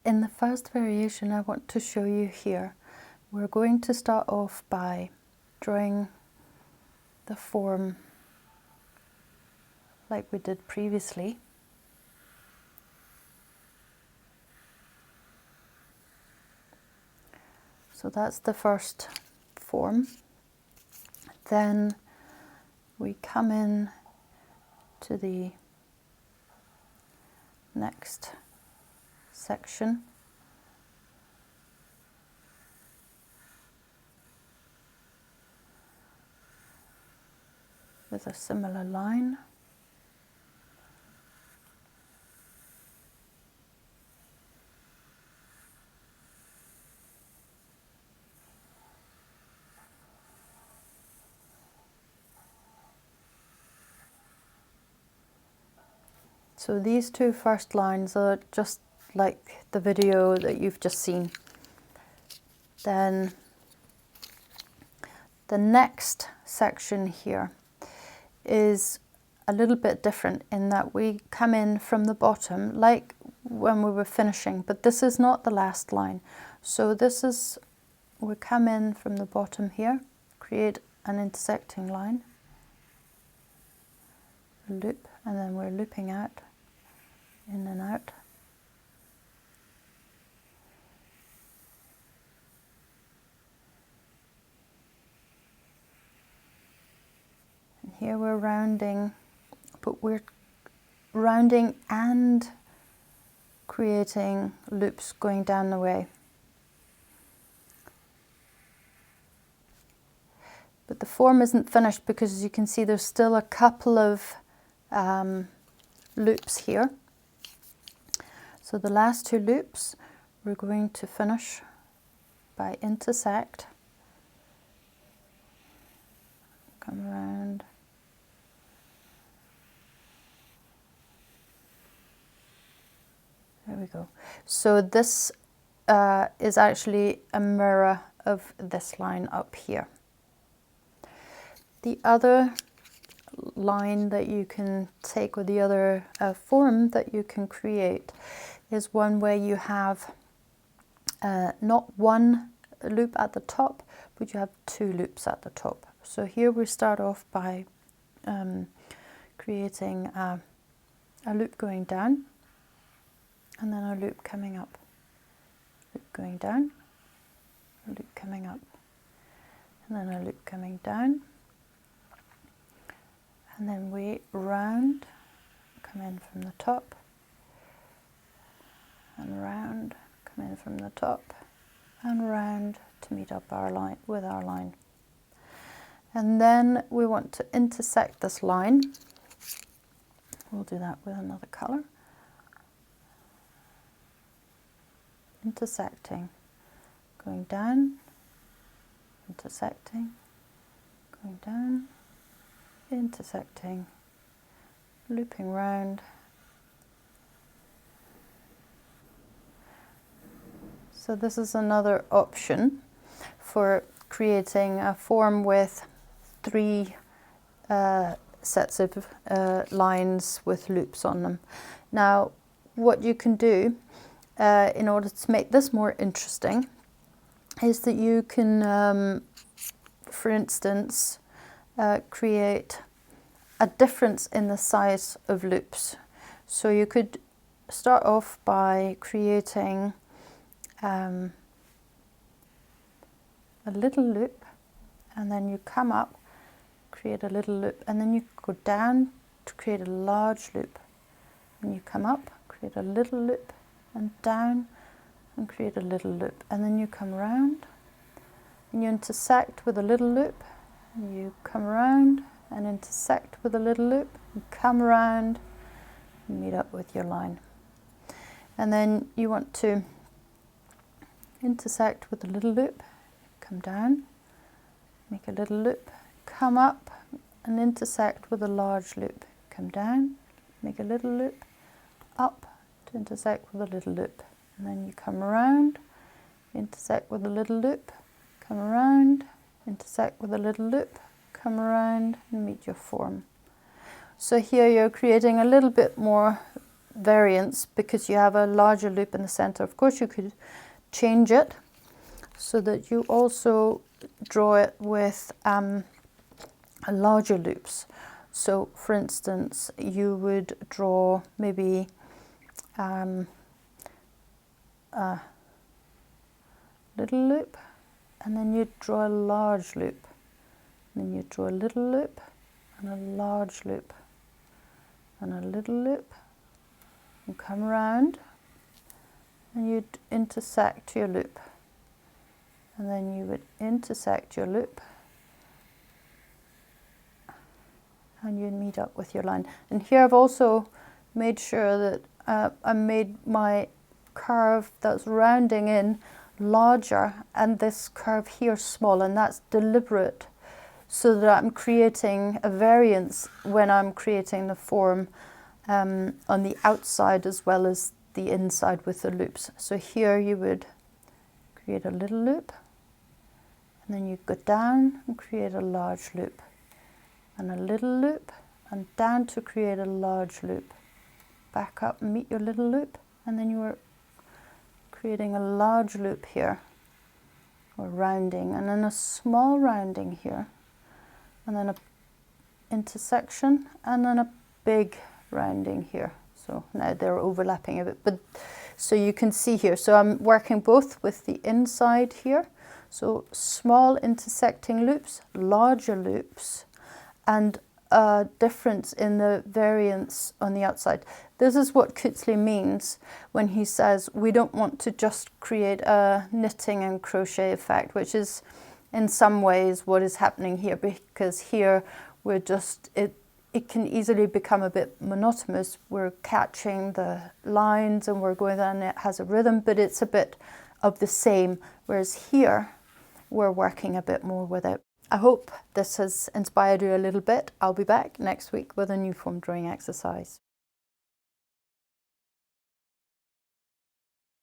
In the first variation I want to show you here, we're going to start off by drawing the form like we did previously. So that's the first form. Then we come in to the next section. With a similar line. So these two first lines are just like the video that you've just seen. Then the next section here is a little bit different in that we come in from the bottom like when we were finishing, but this is not the last line. So this is, we come in from the bottom here, create an intersecting line, loop, and then we're looping out, in and out. And here we're rounding, but we're rounding and creating loops going down the way. But the form isn't finished because, as you can see, there's still a couple of loops here. So the last two loops we're going to finish by intersect, come around, there we go. So this is actually a mirror of this line up here. The other line that you can take, or the other form that you can create, is one where you have not one loop at the top, but you have two loops at the top. So here we start off by creating a loop going down, and then a loop coming up. Loop going down, a loop coming up, and then a loop coming down. And then we round, come in from the top, and round, come in from the top, and round to meet up our line with our line. And then we want to intersect this line. We'll do that with another colour. Intersecting, going down, intersecting, going down, intersecting, looping round. So this is another option for creating a form with three sets of lines with loops on them. Now, what you can do in order to make this more interesting is that you can, for instance, create a difference in the size of loops. So you could start off by creating a little loop, and then you come up, create a little loop, and then you go down to create a large loop, and you come up, create a little loop, and down, and create a little loop, and then you come around, and you intersect with a little loop, and you come around and intersect with a little loop, and come around and meet up with your line. And then you want to intersect with a little loop, come down, make a little loop, come up and intersect with a large loop, come down, make a little loop, up to intersect with a little loop, and then you come around, intersect with a little loop, come around, intersect with a little loop, come around and meet your form. So here you're creating a little bit more variance because you have a larger loop in the center. Of course, you could change it so that you also draw it with larger loops. So, for instance, you would draw maybe a little loop, and then you'd draw a large loop. And then you'd draw a little loop, and a large loop, and a little loop, and come around, and you'd intersect your loop. And then you would intersect your loop, and you'd meet up with your line. And here I've also made sure that I made my curve that's rounding in larger and this curve here small, and that's deliberate so that I'm creating a variance when I'm creating the form on the outside as well as the inside with the loops. So here you would create a little loop, and then you go down and create a large loop, and a little loop, and down to create a large loop. Back up and meet your little loop, and then you are creating a large loop here, or rounding, and then a small rounding here, and then a intersection, and then a big rounding here. So now they're overlapping a bit, but so you can see here. So I'm working both with the inside here, so small intersecting loops, larger loops, and a difference in the variance on the outside. This is what Kutzli means when he says we don't want to just create a knitting and crochet effect, which is in some ways what is happening here, because here we're just, it can easily become a bit monotonous. We're catching the lines and we're going on, it has a rhythm, but it's a bit of the same, whereas here we're working a bit more with it. I hope this has inspired you a little bit. I'll be back next week with a new form drawing exercise.